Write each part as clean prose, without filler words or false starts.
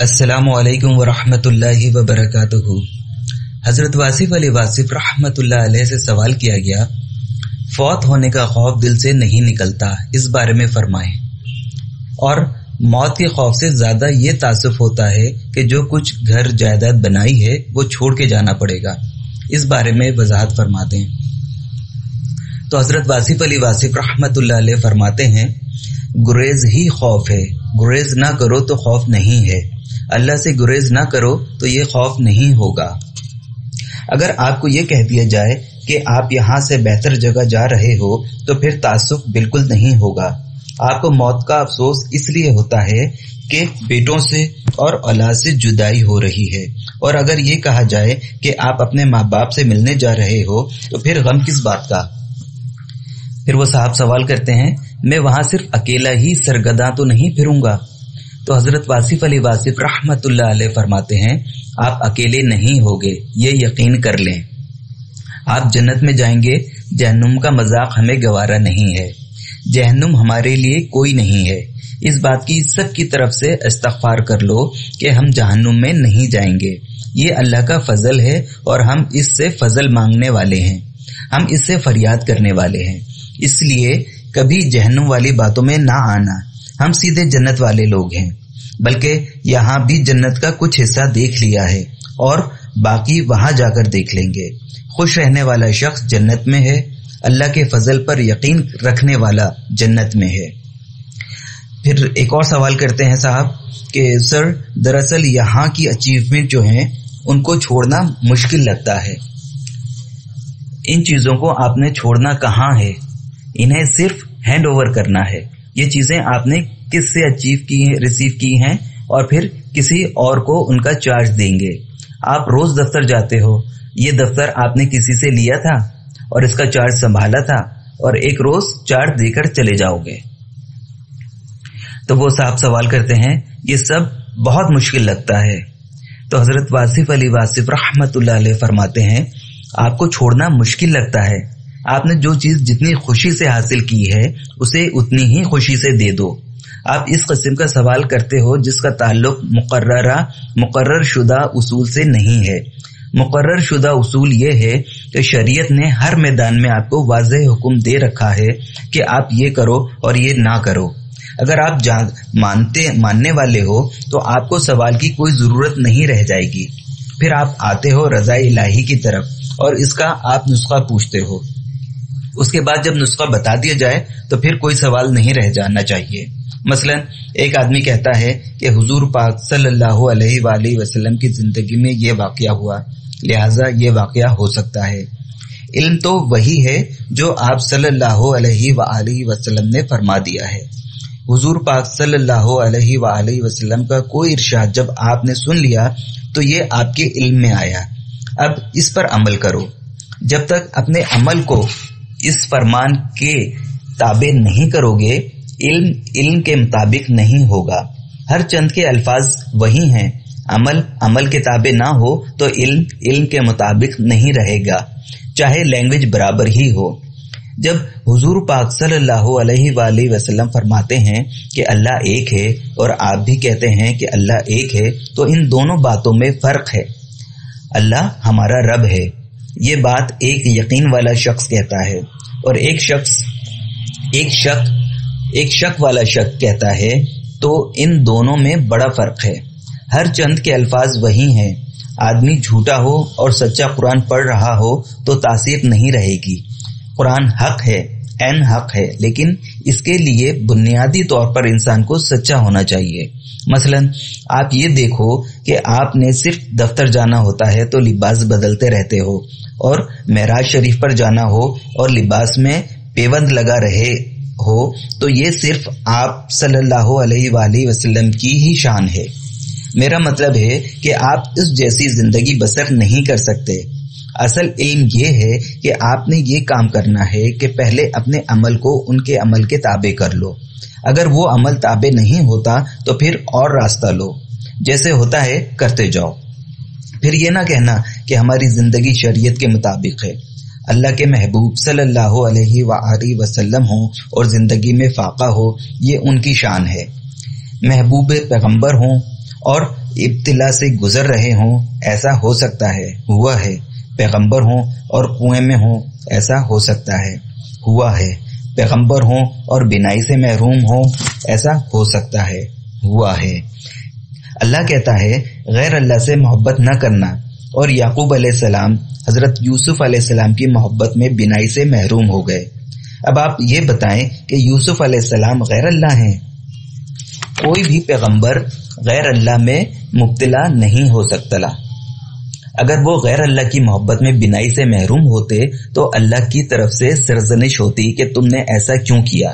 السلام علیکم ورحمۃ اللہ وبرکاتہ۔ حضرت واصف علی واصف رحمۃ اللہ علیہ سے سوال کیا گیا، فوت ہونے کا خوف دل سے نہیں نکلتا، اس بارے میں فرمائیں۔ اور موت کے خوف سے زیادہ یہ تعصف ہوتا ہے کہ جو کچھ گھر جائیداد بنائی ہے وہ چھوڑ کے جانا پڑے گا، اس بارے میں وضاحت فرما دیں۔ تو حضرت واصف علی واصف رحمۃ اللہ علیہ فرماتے ہیں، گریز ہی خوف ہے، گریز نہ کرو تو خوف نہیں ہے، اللہ سے گریز نہ کرو تو یہ خوف نہیں ہوگا۔ اگر آپ کو یہ کہہ دیا جائے کہ آپ یہاں سے بہتر جگہ جا رہے ہو تو پھر تعصب بالکل نہیں ہوگا۔ آپ کو موت کا افسوس اس لیے ہوتا ہے کہ بیٹوں سے اور اولاد سے جدائی ہو رہی ہے، اور اگر یہ کہا جائے کہ آپ اپنے ماں باپ سے ملنے جا رہے ہو تو پھر غم کس بات کا؟ پھر وہ صاحب سوال کرتے ہیں، میں وہاں صرف اکیلا ہی سرگرداں تو نہیں پھروں گا؟ تو حضرت واصف علی واصف رحمۃ اللہ علیہ فرماتے ہیں، آپ اکیلے نہیں ہوگے، یہ یقین کر لیں۔ آپ جنت میں جائیں گے، جہنم کا مذاق ہمیں گوارا نہیں ہے، جہنم ہمارے لیے کوئی نہیں ہے۔ اس بات کی سب کی طرف سے استغفار کر لو کہ ہم جہنم میں نہیں جائیں گے، یہ اللہ کا فضل ہے اور ہم اس سے فضل مانگنے والے ہیں، ہم اس سے فریاد کرنے والے ہیں، اس لیے کبھی جہنم والی باتوں میں نہ آنا، ہم سیدھے جنت والے لوگ ہیں، بلکہ یہاں بھی جنت کا کچھ حصہ دیکھ لیا ہے اور باقی وہاں جا کر دیکھ لیں گے۔ خوش رہنے والا شخص جنت میں ہے، اللہ کے فضل پر یقین رکھنے والا جنت میں ہے۔ پھر ایک اور سوال کرتے ہیں صاحب کہ سر، دراصل یہاں کی اچیومنٹ جو ہیں ان کو چھوڑنا مشکل لگتا ہے، ان چیزوں کو آپ نے چھوڑنا کہاں ہے، انہیں صرف ہینڈ اوور کرنا ہے۔ یہ چیزیں آپ نے کس سے اچیو کی ہیں، ریسیو کی ہیں، اور پھر کسی اور کو ان کا چارج دیں گے۔ آپ روز دفتر جاتے ہو، یہ دفتر آپ نے کسی سے لیا تھا اور اس کا چارج سنبھالا تھا، اور ایک روز چارج دے کر چلے جاؤ گے۔ تو وہ صاحب سوال کرتے ہیں، یہ سب بہت مشکل لگتا ہے۔ تو حضرت واصف علی واصف رحمۃ اللہ علیہ فرماتے ہیں، آپ کو چھوڑنا مشکل لگتا ہے، آپ نے جو چیز جتنی خوشی سے حاصل کی ہے اسے اتنی ہی خوشی سے دے دو۔ آپ اس قسم کا سوال کرتے ہو جس کا تعلق مقرر شدہ اصول سے نہیں ہے۔ مقرر شدہ اصول یہ ہے کہ شریعت نے ہر میدان میں آپ کو واضح حکم دے رکھا ہے کہ آپ یہ کرو اور یہ نہ کرو۔ اگر آپ ماننے والے ہو تو آپ کو سوال کی کوئی ضرورت نہیں رہ جائے گی۔ پھر آپ آتے ہو رضا الہی کی طرف اور اس کا آپ نسخہ پوچھتے ہو، اس کے بعد جب نسخہ بتا دیا جائے تو پھر کوئی سوال نہیں رہ جانا چاہیے۔ مثلا ایک آدمی کہتا ہے کہ حضور پاک صلی اللہ علیہ وآلہ وسلم کی زندگی میں یہ واقعہ ہوا، لہٰذا یہ واقعہ ہو سکتا ہے۔ علم تو وہی ہے جو آپ صلی اللہ علیہ وآلہ وسلم نے فرما دیا ہے۔ حضور پاک صلی اللہ علیہ وآلہ وسلم کا کوئی ارشاد جب آپ نے سن لیا تو یہ آپ کے علم میں آیا، اب اس پر عمل کرو۔ جب تک اپنے عمل کو اس فرمان کے تابع نہیں کرو گے، علم کے مطابق نہیں ہوگا۔ ہر چند کے الفاظ وہی ہیں، عمل کے تابع نہ ہو تو علم کے مطابق نہیں رہے گا، چاہے لینگویج برابر ہی ہو۔ جب حضور پاک صلی اللہ علیہ وآلہ وسلم فرماتے ہیں کہ اللہ ایک ہے اور آپ بھی کہتے ہیں کہ اللہ ایک ہے، تو ان دونوں باتوں میں فرق ہے۔ اللہ ہمارا رب ہے، یہ بات ایک یقین والا شخص کہتا ہے، اور ایک شک والا شخص کہتا ہے، تو ان دونوں میں بڑا فرق ہے۔ ہر چند کے الفاظ وہی ہیں، آدمی جھوٹا ہو اور سچا قرآن پڑھ رہا ہو تو تاثیر نہیں رہے گی۔ قرآن حق ہے، عین حق ہے، لیکن اس کے لیے بنیادی طور پر انسان کو سچا ہونا چاہیے۔ مثلا آپ یہ دیکھو کہ آپ نے صرف دفتر جانا ہوتا ہے تو لباس بدلتے رہتے ہو، اور معراج شریف پر جانا ہو اور لباس میں پیوند لگا رہے ہو، تو یہ صرف آپ صلی اللہ علیہ وآلہ وسلم کی ہی شان ہے۔ میرا مطلب ہے کہ آپ اس جیسی زندگی بسر نہیں کر سکتے۔ اصل علم یہ ہے کہ آپ نے یہ کام کرنا ہے کہ پہلے اپنے عمل کو ان کے عمل کے تابع کر لو۔ اگر وہ عمل تابع نہیں ہوتا تو پھر اور راستہ لو، جیسے ہوتا ہے کرتے جاؤ۔ پھر یہ نہ کہنا کہ ہماری زندگی شریعت کے مطابق ہے۔ اللہ کے محبوب صلی اللہ علیہ وآلہ وسلم ہوں اور زندگی میں فاقہ ہو، یہ ان کی شان ہے۔ محبوب پیغمبر ہوں اور ابتلا سے گزر رہے ہوں ایسا ہو سکتا ہے، ہوا ہے۔ پیغمبر ہوں اور کنویں میں ہوں ایسا ہو سکتا ہے، ہوا ہے۔ پیغمبر ہوں اور بینائی سے محروم ہوں ایسا ہو سکتا ہے، ہوا ہے۔ اللہ کہتا ہے غیر اللہ سے محبت نہ کرنا، اور یعقوب علیہ السلام حضرت یوسف علیہ السلام کی محبت میں بینائی سے محروم ہو گئے۔ اب آپ یہ بتائیں کہ یوسف علیہ السلام غیر اللہ ہیں؟ کوئی بھی پیغمبر غیر اللہ میں مبتلا نہیں ہو سکتا۔ اگر وہ غیر اللہ کی محبت میں بینائی سے محروم ہوتے تو اللہ کی طرف سے سرزنش ہوتی کہ تم نے ایسا کیوں کیا۔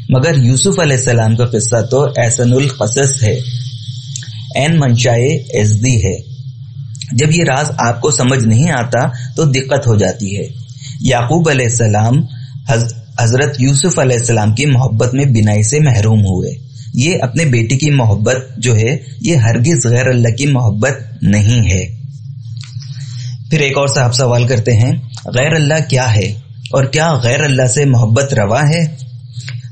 مگر یوسف علیہ السلام کا قصہ تو احسن القصص ہے، عین منشائے ازدی ہے۔ جب یہ راز آپ کو سمجھ نہیں آتا تو دقت ہو جاتی ہے۔ یعقوب علیہ السلام حضرت یوسف علیہ السلام کی محبت میں بینائی سے محروم ہوئے۔ یہ اپنے بیٹے کی محبت جو ہے یہ ہرگز غیر اللہ کی محبت نہیں ہے۔ پھر ایک اور صاحب سوال کرتے ہیں غیر اللہ کیا ہے اور کیا غیر اللہ سے محبت روا ہے؟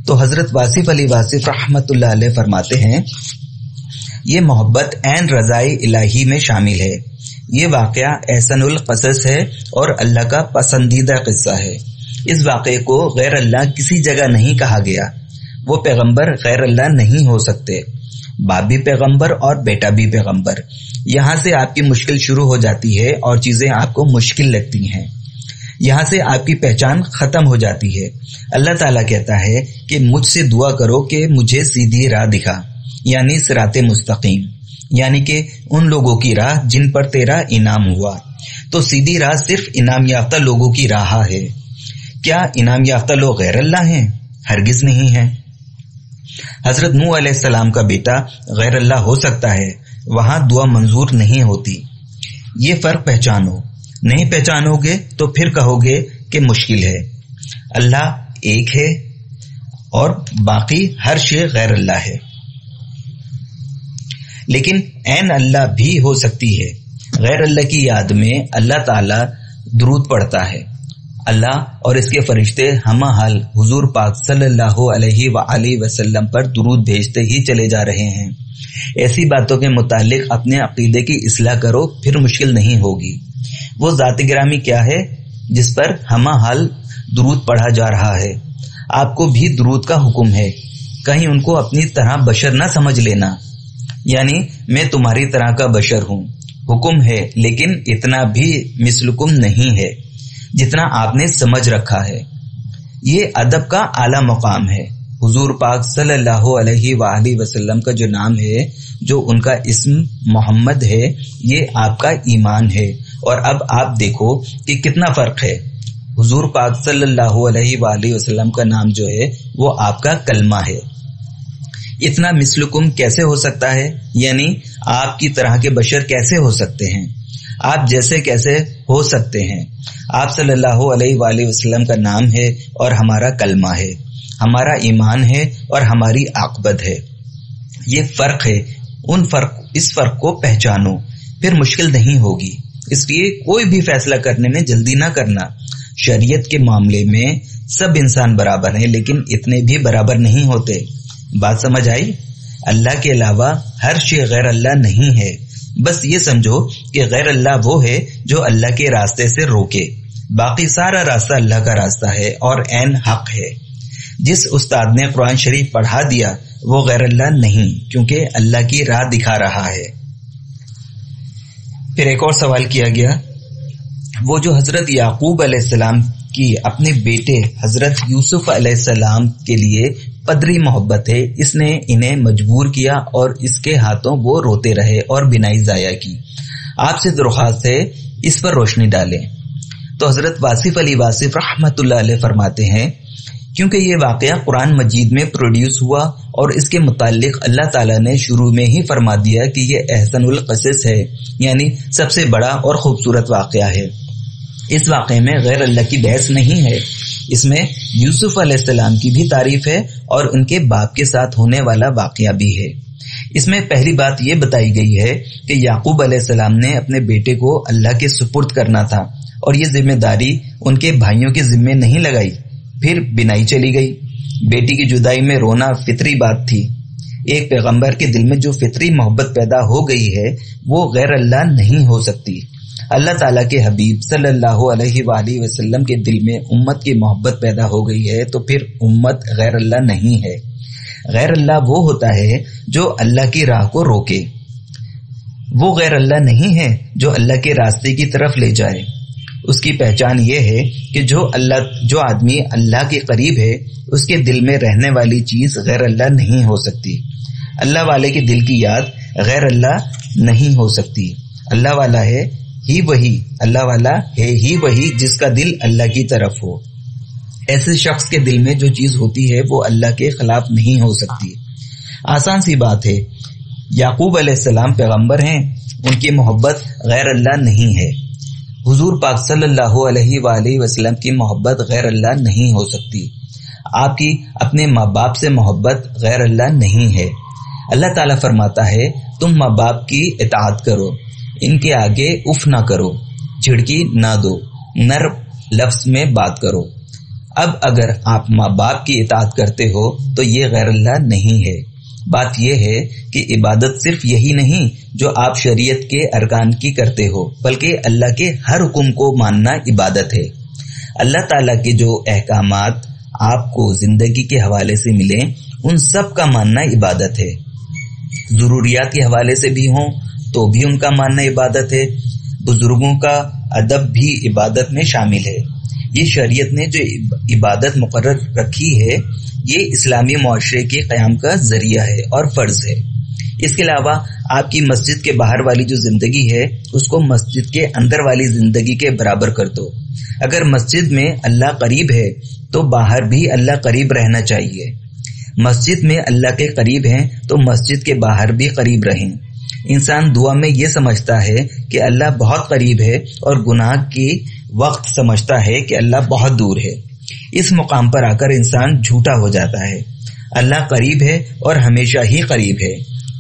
تو حضرت واصف علی واصف رحمت اللہ علیہ فرماتے ہیں یہ محبت عین رضائے الہی میں شامل ہے۔ یہ واقعہ احسن القصص ہے اور اللہ کا پسندیدہ قصہ ہے۔ اس واقعے کو غیر اللہ کسی جگہ نہیں کہا گیا۔ وہ پیغمبر غیر اللہ نہیں ہو سکتے، باپ بھی پیغمبر اور بیٹا بھی پیغمبر۔ یہاں سے آپ کی مشکل شروع ہو جاتی ہے اور چیزیں آپ کو مشکل لگتی ہیں، یہاں سے آپ کی پہچان ختم ہو جاتی ہے۔ اللہ تعالیٰ کہتا ہے کہ مجھ سے دعا کرو کہ مجھے سیدھی راہ دکھا، یعنی صراط مستقیم، یعنی کہ ان لوگوں کی راہ جن پر تیرا انعام ہوا۔ تو سیدھی راہ صرف انعام یافتہ لوگوں کی راہ ہے۔ کیا انعام یافتہ لوگ غیر اللہ ہیں؟ ہرگز نہیں ہیں۔ حضرت نوح علیہ السلام کا بیٹا غیر اللہ ہو سکتا ہے، وہاں دعا منظور نہیں ہوتی۔ یہ فرق پہچانو، نہیں پہچانو گے تو پھر کہو گے کہ مشکل ہے۔ اللہ ایک ہے اور باقی ہر شے غیر اللہ ہے، لیکن عین اللہ بھی ہو سکتی ہے۔ غیر اللہ کی یاد میں اللہ تعالی درود پڑھتا ہے۔ اللہ اور اس کے فرشتے ہمہ حال حضور پاک صلی اللہ علیہ وآلہ وسلم پر درود بھیجتے ہی چلے جا رہے ہیں۔ ایسی باتوں کے متعلق اپنے عقیدے کی اصلاح کرو، پھر مشکل نہیں ہوگی۔ وہ ذات گرامی کیا ہے جس پر ہمہ حال درود پڑھا جا رہا ہے؟ آپ کو بھی درود کا حکم ہے، کہیں ان کو اپنی طرح بشر نہ سمجھ لینا، یعنی میں تمہاری طرح کا بشر ہوں۔ حکم ہے لیکن اتنا بھی مثلکم نہیں ہے جتنا آپ نے سمجھ رکھا ہے۔ یہ ادب کا اعلیٰ مقام ہے۔ حضور پاک صلی اللہ علیہ وآلہ وسلم کا جو نام ہے، جو ان کا اسم محمد ہے، یہ آپ کا ایمان ہے۔ اور اب آپ دیکھو کہ کتنا فرق ہے۔ حضور پاک صلی اللہ علیہ وآلہ وسلم کا نام جو ہے وہ آپ کا کلمہ ہے۔ اتنا مثلکم کیسے ہو سکتا ہے؟ یعنی آپ کی طرح کے بشر کیسے ہو سکتے ہیں؟ آپ جیسے کیسے ہو سکتے ہیں؟ آپ صلی اللہ علیہ وآلہ وسلم کا نام ہے اور ہمارا کلمہ ہے، ہمارا ایمان ہے اور ہماری عاقبت ہے۔ یہ فرق ہے، اس فرق کو پہچانو، پھر مشکل نہیں ہوگی۔ اس لیے کوئی بھی فیصلہ کرنے میں جلدی نہ کرنا۔ شریعت کے معاملے میں سب انسان برابر ہیں، لیکن اتنے بھی برابر نہیں ہوتے۔ بات سمجھ آئی؟ اللہ کے علاوہ ہر شے غیر اللہ نہیں ہے۔ بس یہ سمجھو کہ غیر اللہ وہ ہے جو اللہ کے راستے سے روکے، باقی سارا راستہ اللہ کا راستہ ہے اور عین حق ہے۔ جس استاد نے قرآن شریف پڑھا دیا وہ غیر اللہ نہیں، کیونکہ اللہ کی راہ دکھا رہا ہے۔ پھر ایک اور سوال کیا گیا، وہ جو حضرت یعقوب علیہ السلام کی اپنے بیٹے حضرت یوسف علیہ السلام کے لیے قدری محبت ہے، اس نے انہیں مجبور کیا اور اس کے ہاتھوں وہ روتے رہے اور بینائی ضائع کی۔ آپ سے درخواست ہے اس پر روشنی ڈالیں۔ تو حضرت واصف علی واصف رحمت اللہ علیہ فرماتے ہیں کیونکہ یہ واقعہ قرآن مجید میں پروڈیوس ہوا اور اس کے متعلق اللہ تعالیٰ نے شروع میں ہی فرما دیا کہ یہ احسن القصص ہے، یعنی سب سے بڑا اور خوبصورت واقعہ ہے۔ اس واقعے میں غیر اللہ کی بحث نہیں ہے، اس میں یوسف علیہ السلام کی بھی تعریف ہے اور ان کے باپ کے ساتھ ہونے والا واقعہ بھی ہے۔ اس میں پہلی بات یہ بتائی گئی ہے کہ یعقوب علیہ السلام نے اپنے بیٹے کو اللہ کے سپرد کرنا تھا اور یہ ذمہ داری ان کے بھائیوں کے ذمے نہیں لگائی۔ پھر بینائی چلی گئی۔ بیٹی کی جدائی میں رونا فطری بات تھی، ایک پیغمبر کے دل میں جو فطری محبت پیدا ہو گئی ہے وہ غیر اللہ نہیں ہو سکتی۔ اللہ تعالیٰ کے حبیب صلی اللہ علیہ وآلہ وسلم کے دل میں امت کی محبت پیدا ہو گئی ہے تو پھر امت غیر اللہ نہیں ہے۔ غیر اللہ وہ ہوتا ہے جو اللہ کی راہ کو روکے، وہ غیر اللہ نہیں ہے جو اللہ کے راستے کی طرف لے جائے۔ اس کی پہچان یہ ہے کہ جو آدمی اللہ کے قریب ہے اس کے دل میں رہنے والی چیز غیر اللہ نہیں ہو سکتی۔ اللہ والے کے دل کی یاد غیر اللہ نہیں ہو سکتی۔ اللہ والا ہے ہی وہی، اللہ والا ہے ہی وہی جس کا دل اللہ کی طرف ہو۔ ایسے شخص کے دل میں جو چیز ہوتی ہے وہ اللہ کے خلاف نہیں ہو سکتی۔ آسان سی بات ہے، یعقوب علیہ السلام پیغمبر ہیں، ان کی محبت غیر اللہ نہیں ہے۔ حضور پاک صلی اللہ علیہ وآلہ وسلم کی محبت غیر اللہ نہیں ہو سکتی۔ آپ کی اپنے ماں باپ سے محبت غیر اللہ نہیں ہے۔ اللہ تعالیٰ فرماتا ہے تم ماں باپ کی اطاعت کرو، ان کے آگے اف نہ کرو، جھڑکی نہ دو، نرم لفظ میں بات کرو۔ اب اگر آپ ماں باپ کی اطاعت کرتے ہو تو یہ غیر اللہ نہیں ہے۔ بات یہ ہے کہ عبادت صرف یہی نہیں جو آپ شریعت کے ارکان کی کرتے ہو، بلکہ اللہ کے ہر حکم کو ماننا عبادت ہے۔ اللہ تعالیٰ کے جو احکامات آپ کو زندگی کے حوالے سے ملیں ان سب کا ماننا عبادت ہے۔ ضروریات کے حوالے سے بھی ہوں تو بھی ان کا ماننا عبادت ہے۔ بزرگوں کا ادب بھی عبادت میں شامل ہے۔ یہ شریعت نے جو عبادت مقرر رکھی ہے یہ اسلامی معاشرے کے قیام کا ذریعہ ہے اور فرض ہے۔ اس کے علاوہ آپ کی مسجد کے باہر والی جو زندگی ہے اس کو مسجد کے اندر والی زندگی کے برابر کر دو۔ اگر مسجد میں اللہ قریب ہے تو باہر بھی اللہ قریب رہنا چاہیے۔ مسجد میں اللہ کے قریب ہیں تو مسجد کے باہر بھی قریب رہیں۔ انسان دعا میں یہ سمجھتا ہے کہ اللہ بہت قریب ہے اور گناہ کی وقت سمجھتا ہے کہ اللہ بہت دور ہے۔ اس مقام پر آ کر انسان جھوٹا ہو جاتا ہے۔ اللہ قریب ہے اور ہمیشہ ہی قریب ہے۔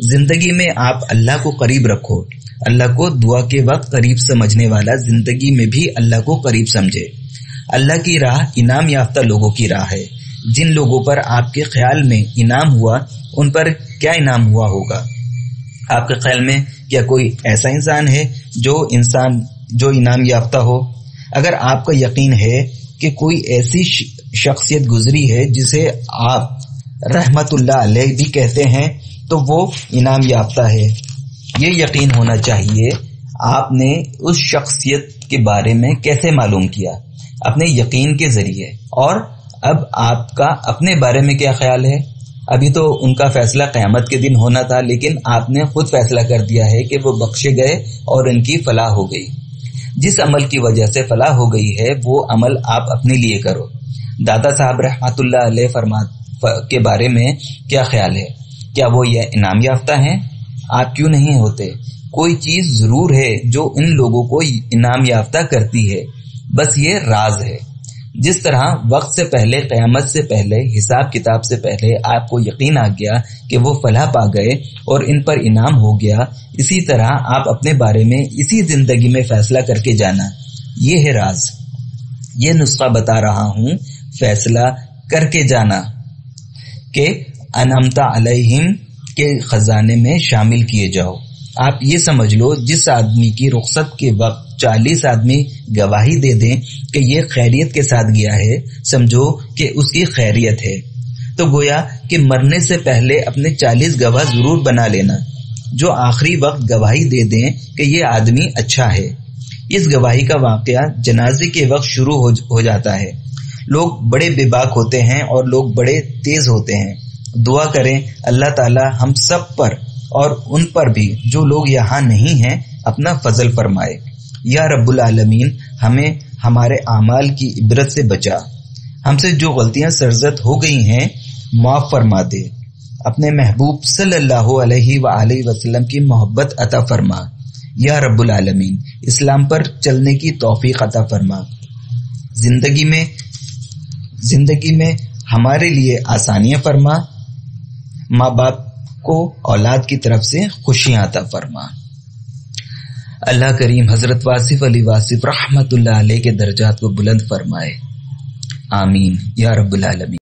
زندگی میں آپ اللہ کو قریب رکھو۔ اللہ کو دعا کے وقت قریب سمجھنے والا زندگی میں بھی اللہ کو قریب سمجھے۔ اللہ کی راہ انعام یافتہ لوگوں کی راہ ہے۔ جن لوگوں پر آپ کے خیال میں انعام ہوا ان پر کیا انعام ہوا ہوگا؟ آپ کے خیال میں کیا کوئی ایسا انسان ہے جو انعام یافتہ ہو؟ اگر آپ کا یقین ہے کہ کوئی ایسی شخصیت گزری ہے جسے آپ رحمت اللہ علیہ بھی کہتے ہیں تو وہ انعام یافتہ ہے۔ یہ یقین ہونا چاہیے۔ آپ نے اس شخصیت کے بارے میں کیسے معلوم کیا؟ اپنے یقین کے ذریعے۔ اور اب آپ کا اپنے بارے میں کیا خیال ہے؟ ابھی تو ان کا فیصلہ قیامت کے دن ہونا تھا، لیکن آپ نے خود فیصلہ کر دیا ہے کہ وہ بخشے گئے اور ان کی فلاح ہو گئی۔ جس عمل کی وجہ سے فلاح ہو گئی ہے وہ عمل آپ اپنے لیے کرو۔ دادا صاحب رحمت اللہ علیہ کے بارے میں کیا خیال ہے؟ کیا وہ یہ انعام یافتہ ہیں؟ آپ کیوں نہیں ہوتے؟ کوئی چیز ضرور ہے جو ان لوگوں کو انعام یافتہ کرتی ہے، بس یہ راز ہے۔ جس طرح وقت سے پہلے، قیامت سے پہلے، حساب کتاب سے پہلے آپ کو یقین آ گیا کہ وہ فلاح پا گئے اور ان پر انعام ہو گیا، اسی طرح آپ اپنے بارے میں اسی زندگی میں فیصلہ کر کے جانا۔ یہ ہے راز۔ یہ نسخہ بتا رہا ہوں، فیصلہ کر کے جانا کہ انعمت علیہم کے خزانے میں شامل کیے جاؤ۔ آپ یہ سمجھ لو جس آدمی کی رخصت کے وقت 40 آدمی گواہی دے دیں کہ یہ خیریت کے ساتھ گیا ہے، سمجھو کہ اس کی خیریت ہے۔ تو گویا کہ مرنے سے پہلے اپنے 40 گواہ ضرور بنا لینا جو آخری وقت گواہی دے دیں کہ یہ آدمی اچھا ہے۔ اس گواہی کا واقعہ جنازے کے وقت شروع ہو جاتا ہے۔ لوگ بڑے بے باک ہوتے ہیں اور لوگ بڑے تیز ہوتے ہیں۔ دعا کریں اللہ تعالی ہم سب پر اور ان پر بھی جو لوگ یہاں نہیں ہیں اپنا فضل فرمائے۔ یا رب العالمین ہمیں ہمارے اعمال کی عبرت سے بچا، ہم سے جو غلطیاں سرزد ہو گئی ہیں معاف فرما دے، اپنے محبوب صلی اللہ علیہ وآلہ وسلم کی محبت عطا فرما۔ یا رب العالمین اسلام پر چلنے کی توفیق عطا فرما۔ زندگی میں ہمارے لیے آسانیاں فرما، ماں باپ کو اولاد کی طرف سے خوشیاں عطا فرما۔ اللہ کریم حضرت واصف علی واصف رحمت اللہ علیہ کے درجات کو بلند فرمائے، آمین یا رب العالمین۔